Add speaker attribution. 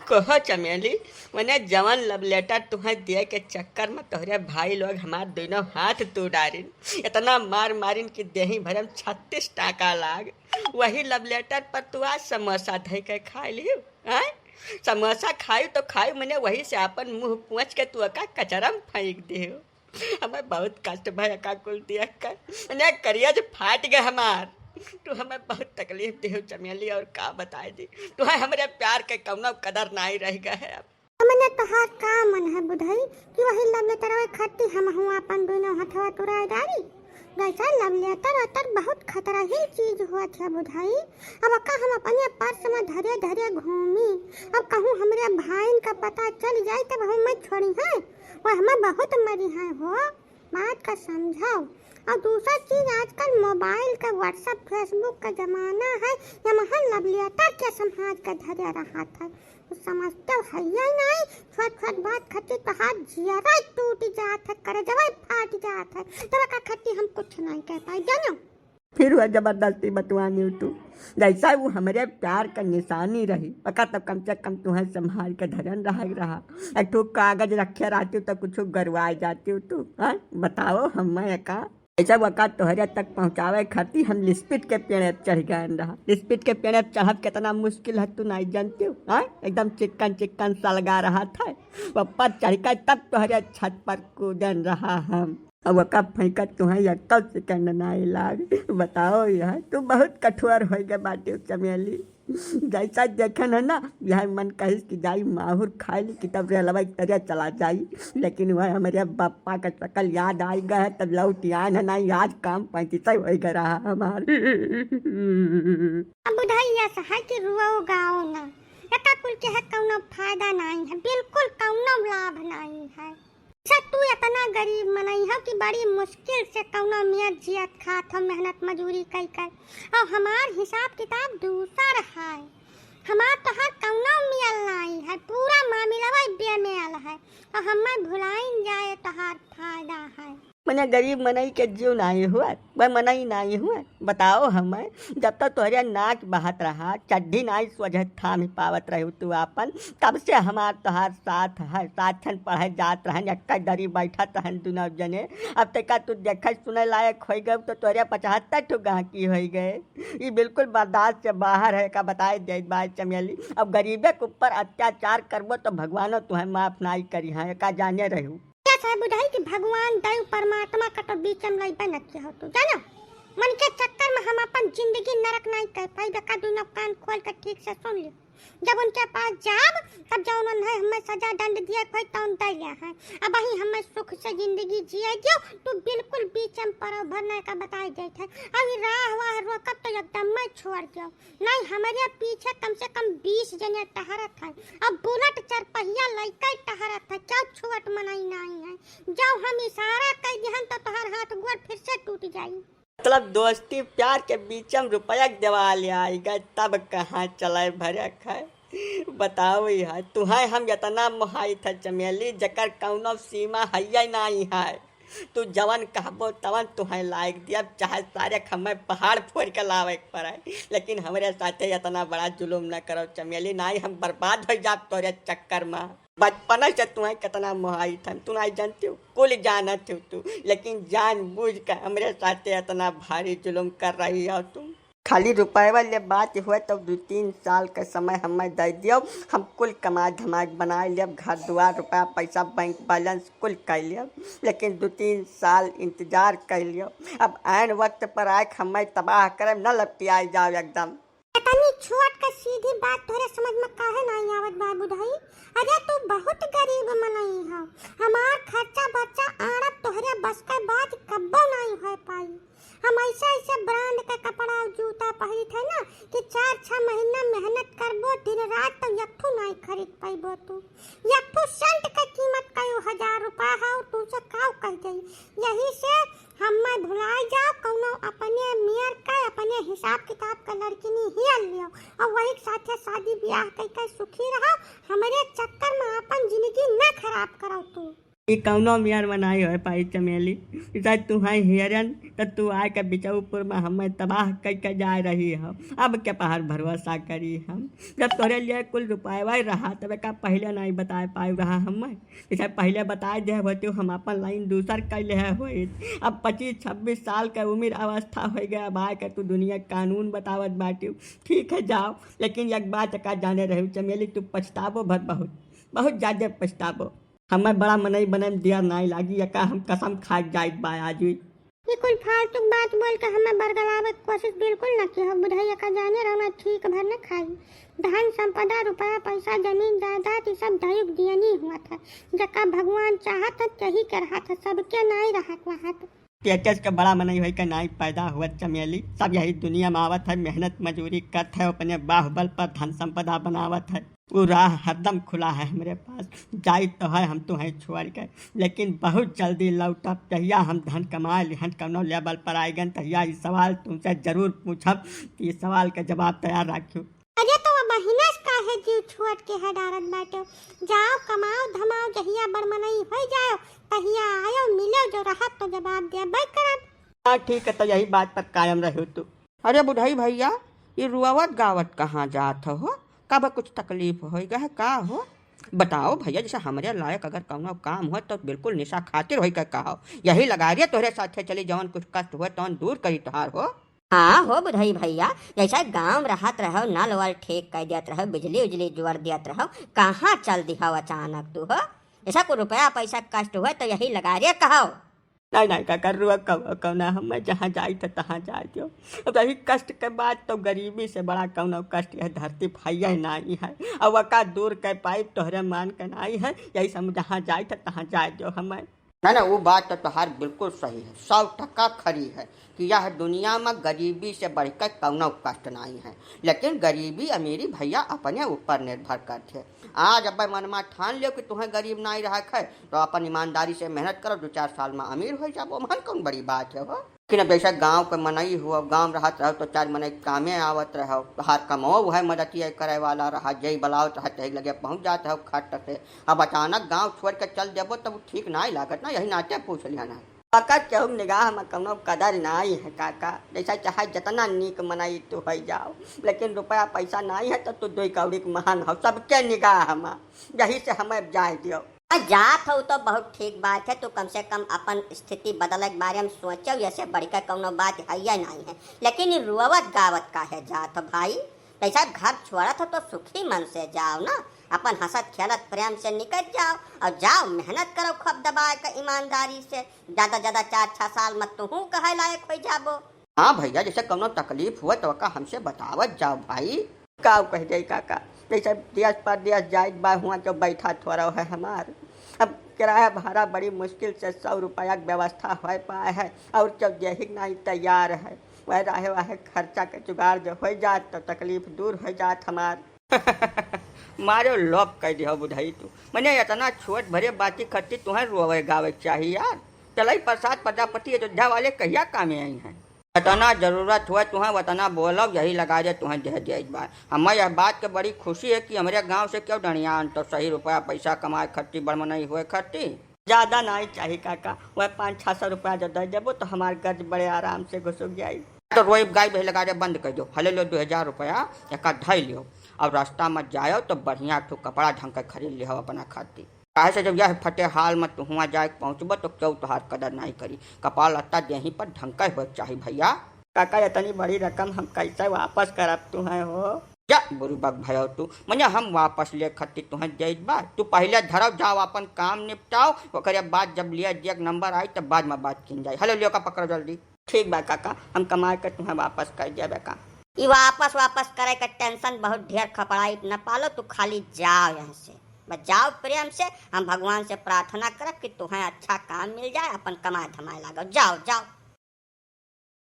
Speaker 1: कहो चमेली मैंने जवन लव लेटर तुम्हें दिए के चक्कर में तोहरे भाई लोग हमारे दोनों हाथ तोड़ डारिन। इतना मार मारिन कि देही भरम 36 टाका लाग। वही लव लेटर पर तू आज समोसा धई के खा लियो। समोसा खाई तो खाई मैंने वही से अपन मुंह पूछ के तू का कचरम फेंक दियो। हमें बहुत कष्ट भय का कुल दिया कर मैंने करियज फाट गए हमार। तू हमें बहुत तकलीफ दी चमेली और का बताए दी तुम्हें हमारे प्यार के कौनो कदर नहीं रह गए है। अब
Speaker 2: मैंने तोहार का मन है बुधाई कि वही लव लेटर खट्टी हम हुआ अपन दोनों हथवा तुराई डारी। वैसा लव लेटर अतर बहुत खतरा ही चीज हुआ था बुधाई। अब का हम अपने पर्स में धरे धरे घूमी। अब कहूँ हमारे भाई का पता चल जाए तब हम छोड़ी है और हमें बहुत मरी है हो बात का समझाओ। और दूसरा चीज आजकल मोबाइल का व्हाट्सएप फेसबुक का जमाना है। यहाँ लव लेटर के समाज का धैर्य रहा था समझते है या नहीं। छोट छोट बात खट्टी तो हाथ जिया टूट जाता है कर जब फाट जाता है तब का खट्टी हम कुछ नहीं कह पाए जानो।
Speaker 1: फिर वह जबरदस्ती बतवानी तू जैसा वो हमारे प्यार का निशानी रही पका तब कम से कम तुम्हें संभाल के धरन रहा। एक तो कागज रखे रहती तो कुछ गरवा जाती तू। बताओ हमें का ऐसा वक़्त तोहरे तक पहुँचावे खाती हम लिस्पिट के पेड़ चढ़ गए रहा। लिस्पिट के पेड़ चढ़ब कितना मुश्किल है तू नहीं जानती हो। एकदम चिक्कन चिक्कन सलगा रहा था ऊपर चढ़ कर तब तोहरे छत पर कूदन रहा हम। अब कब फेंक तुम्हें एक सेकंड नहीं लाग। बताओ यार तू बहुत कठोर हो गए बाटी चमेली। जैसा देखन है ना यह मन कही कि जाई माहौर खाई ली कि तब रेलवा तरह चला जाई। लेकिन वह हमारे बापा का शकल याद आई गए तब लौट आए है ना आज काम 35 हो गया रहा हमारे।
Speaker 2: अब बुढ़ाई है कि रुआओ गाओ ना एका कुल के है कौनो फायदा नहीं है बिल्कुल कौनो लाभ नहीं है। तू इतना गरीब मनई है कि बड़ी मुश्किल से कौनो मियाँ जियत खात हम मेहनत मजूरी कई कर और हमार हिसाब किताब दूसर है। हमार तो हर कौनो मियल नहीं है पूरा मामला वही बेमेल है और हमें भुलाइन जाए तो हर फायदा है।
Speaker 1: मैंने गरीब मनई के जीव नहीं हुआ वह मनई नहीं हुआ। बताओ हमें जब तक तुहरे नाक बहत रहा चड्ढी नहीं सोझत थाम ही पावत रही तू अपन तब से हमार तोहार साथ है साथन पढ़े जात रहन एक दरी बैठत रहन दुनों जने। अब तक तू देख सुने लायक हो गए तो तोहरे 75 ठो गाहकी हो गए। ये बिल्कुल बर्दाश्त से बाहर है का बताए दे बात चमेली। अब गरीबे के ऊपर अत्याचार करबो तो भगवानो तुम्हें माफ नहीं करी है का जाने रहू।
Speaker 2: बुढ़ाई कि भगवान दैव परमात्मा का तो बीच में लइबे न किया हो तू जानो। मन के चक्कर में हम अपन जिंदगी नरक नहीं कर पाई बेका दुनो कान खोल कर ठीक से सुन ले। जब उनके पास जाब तब जो उन्होंने हमें सजा दंड दिया कोई तौन दिया है। अब वही हमें सुख से जिंदगी जिए जो तू बिल्कुल बीच में पर भरने का बताई देते है। अभी राह वाह रोकब तो एकदम मैं छोड़ जाओ नहीं हमारे पीछे कम से कम 20 जने टहरत है। अब बुलेट चरपहिया लइका टहरत है क्या छुअट मनाई नहीं है। जब हम इशारा कर दिहन तो तोहर हाथ गोड़ फिर से टूट जाई।
Speaker 1: मतलब दोस्ती प्यार के बीच में रुपया देवा ले आएगा तब कहाँ चलाए भरे खाए। बताओ यार तुम्हें हम इतना मोहाई था चमेली जकर कौनो सीमा है नहीं है। तू जवन कहबो तवन तुम्हें लायक दिया चाहे सारे हमें पहाड़ फोड़ के लावे पड़े लेकिन हमारे साथे इतना बड़ा जुलूम न करो चमेली नहीं हम बर्बाद हो जाब तोरे चक्कर में। बचपन से तुम्हें कितना मोहाई था तू नहीं जानती हो कुल जानत हो तू लेकिन जान बूझ कर हमारे साथे इतना भारी जुलूम कर रही हो तुम। खाली रुपये वाले बात हुआ तो 2-3 साल का समय हमें दे दियो हम कुल कमा धमाक बना लिया घर द्वार रुपया पैसा बैंक बैलेंस कुल कर लिया। लेकिन 2-3 साल इंतजार कर लियो अब आन वक्त पर आए हमें तबाह करे न लपटिया जाओ एकदम।
Speaker 2: इतनी छोट का सीधी बात तोरे समझ में काहे नहीं आवत बा बुढ़ाई। अरे तू बहुत गरीब मनई है हमार खर्चा बच्चा आड़ब तोहरे बस के बात कब्बो नहीं हो पाई। हम ऐसे ब्रांड का कपड़ा और जूता पहनी थे ना कि 4-6 महीना मेहनत करबो दिन रात तो यकठू नहीं खरीद पाइबो तू। यकठू शर्ट का कीमत कई 1000 रुपया है और तू से काव कह गई। यही से हमें भुलाई जाओ कौनो अपने मियर का अपने हिसाब किताब का लड़की नहीं हियल लियो और वही साथे शादी ब्याह कई सुखी रहो। हमारे चक्कर में अपन जिंदगी न खराब करो तू।
Speaker 1: ये कौनो मियार बनाई है पाई चमेली। शायद तुम्हारी हियरन तो तू आए के बिचौपुर में हमें तबाह कर के जा रही हो। अब के पहाड़ भरोसा करी हम। जब तोरे लिए कुल रुपया रहा तब का पहले नहीं बता पाई रहा हमें। जैसे पहले बता दे होती हम अपन लाइन दूसर कैले हो। अब 25-26 साल का उम्र अवस्था हो गया। अब आए के तू दुनिया कानून बतावत बाटी। ठीक है जाओ, लेकिन एक बात का जाने रही चमेली, तू पछताबो भर बहुत बहुत ज़्यादा पछताबो। हमें बड़ा मनई बने दिया नहीं लागी का हम कसम खा जाए बा आज भी।
Speaker 2: ये कुल फालतू बात बोल के हमें बरगलावे की कोशिश बिल्कुल न की हो बुढ़ैया का जाने रहना ठीक भर न खाई। धन संपदा रुपया पैसा जमीन जायदाद ये सब दयुग दिया नहीं हुआ था। जका भगवान चाहत यही के रहा था, सबके नहीं रहा वहाँ तो।
Speaker 1: तेजस का बड़ा मनई हुई का नाई पैदा हुआ चमेली। सब यही दुनिया में आवत है, मेहनत मजदूरी करत है, अपने बाहुबल पर धन संपदा बनावत है। वो राह हरदम खुला है हमारे पास। जाई तो है हम तो हैं छोड़ के, लेकिन बहुत जल्दी लौटब। तहिया हम धन कमाए लिहन कौनो लेवल पर आएगन तहिया इस सवाल तुमसे जरूर पूछब। इस सवाल का जवाब तैयार रखियो।
Speaker 2: अरे तो महीना का है जीव छोड़ के है डारत बाटो। जाओ कमाओ धमाओ, जहिया बड़मनई हो जाओ तहिया आयो मिलो जो रहा तो जवाब दे भाई करब।
Speaker 1: हाँ ठीक है, तो यही बात पर कायम रहो तू। अरे बुढ़ाई भैया, ये रुआवत गावत कहाँ जात हो? कब कुछ तकलीफ हो गया का हो? बताओ भैया, जैसे हमारे लायक अगर कौनो काम हो तो बिल्कुल निशा खातिर हो कहो। यही लगा रही तोहरे साथे चली जवन कुछ कष्ट हुआ तो दूर करी तोहार हो।
Speaker 3: हाँ हो बुढ़ई भैया, जैसा गांव रहत रहो, नल वल ठीक कर दियत रहो, बिजली उजली जोड़ दियत रहो, कहाँ चल दिखाओ अचानक तू हो? ऐसा को रुपया पैसा कष्ट हुआ तो यही लगा रही कहो।
Speaker 1: नहीं नहीं काका, रुआ कौना हमें जहाँ जाई तो तहाँ जा दियो। अब रही कष्ट के बाद तो गरीबी से बड़ा कौनो कष्ट है धरती भैया नहीं है। अब वका दूर के पाइप तोहरे मान के नहीं है। यही सब जहाँ जाए तो तहाँ जा दियो हमें। ना वो बात तो तोहार बिल्कुल सही है, 100% खरी है कि यह दुनिया में गरीबी से बढ़कर कौनो कष्ट नहीं है। लेकिन गरीबी अमीरी भैया अपने ऊपर निर्भर करते। आज अब मन में ठान लियो कि तुम्हें गरीब नहीं रहा है तो अपन ईमानदारी से मेहनत करो, 2-4 साल में अमीर हो जाओ। मन कौन बड़ी बात है वो। लेकिन अब जैसा गाँव के मनई हुआ, गाँव रहत रहो तो 4 मनई कामे आवत रहो, हार कमाओ है मदतिया करे वाला रहा, जय बलाओ तही लगे पहुँच जाते हो खट से। अब अचानक गाँव छोड़ के चल देबो तब ठीक नहीं लागत ना। यही नाते पूछ लिया ना काका, केहू निगाह में कौनो कदर नहीं है काका। जैसा चाहे जितना नीक मनाई तो हो जाओ, लेकिन रुपया पैसा नहीं है तो तू 2 कौड़ी के महान हो सबके निगाह में। यही से हमें जाए दियो।
Speaker 3: जात हो तो बहुत ठीक बात है, तो कम से कम अपन स्थिति बदले के बारे में सोचो, ऐसे बढ़कर कौनो बात है या नहीं है। लेकिन रुआवत गावत का है जात भाई। ऐसा घर छोड़त हो तो सुखी मन से जाओ ना, अपन हंसत खेलत प्रेम से निकल जाओ और जाओ मेहनत करो खूब दबा के ईमानदारी से। ज्यादा 4-6 साल मत तू कहे लायक हो जाबो।
Speaker 1: हाँ भैया, जैसे कौनो तकलीफ हुआ तो का हमसे बतावत जाओ भाई। का कह जाए काका, जैसे देश पर देश जाए बा हुआ तो बैठा थोड़ा है हमार। अब किराया भाड़ा बड़ी मुश्किल से 100 रुपया की व्यवस्था हो पाए है और जब यही नहीं तैयार है वह रहे वह खर्चा के जुगाड़ जो हो जात तो तकलीफ दूर हो जात हमार। मारो लोग कह दियो बुढ़ाई तू। मैंने इतना छोट भरे बाती खर्ची तुम्हें रोवे गावे चाहिए यार। चलाई प्रसाद प्रजापति अयोध्या वाले कहिया कामे आई हैं। वतना जरूरत हुआ तुम्हें वतना बोलो, यही लगा दे तुम्हें दे दिया इस बार। हमें यह बात की बड़ी खुशी है कि हमारे गांव से क्यों डणियान तो सही रुपया पैसा कमाए खर्ची बड़मनई हुए खर्ची। ज़्यादा नहीं चाहिए काका, वह 500-600 रुपया जो दे देबो तो हमारे गर्ज बड़े आराम से घुसुक जाये। तो रोई गाय भी लगा दे बंद कर दो, हले लो 2000 रुपया एक ढाई लियो और रास्ता में जाओ तो बढ़िया ठो कपड़ा ढंग के खरीद लियो अपना खाती। काहे से जब यह फटे हाल में तू हुआ जाए पहुँचब तो क्यों तुहार कदर नहीं करी। कपाल अत्ता यहीं पर ढंग का हो चाहिए भैया। काका इतनी बड़ी रकम हम कैसे वापस करब तुम्हें हो? जा बुरुबक भयो तू, मैंने हम वापस ले खती तुम्हें जैत बा। तू पहले धरव जाओ अपन काम निपटाओ, ओकरे बाद जब लिया एक नंबर आई तब बाद में बात की जाए। हेलो लियो का पकड़ो जल्दी। ठीक बा काका, हम कमा कर तुम्हें वापस कर दिया का।
Speaker 3: ये वापस करे का टेंशन बहुत ढेर खपड़ाई न पालो, तू खाली जाओ यहाँ से, बस जाओ प्रेम से। हम भगवान से प्रार्थना करब कि तुम्हें अच्छा काम मिल जाए, अपन कमाए धमाए लागो। जाओ जाओ।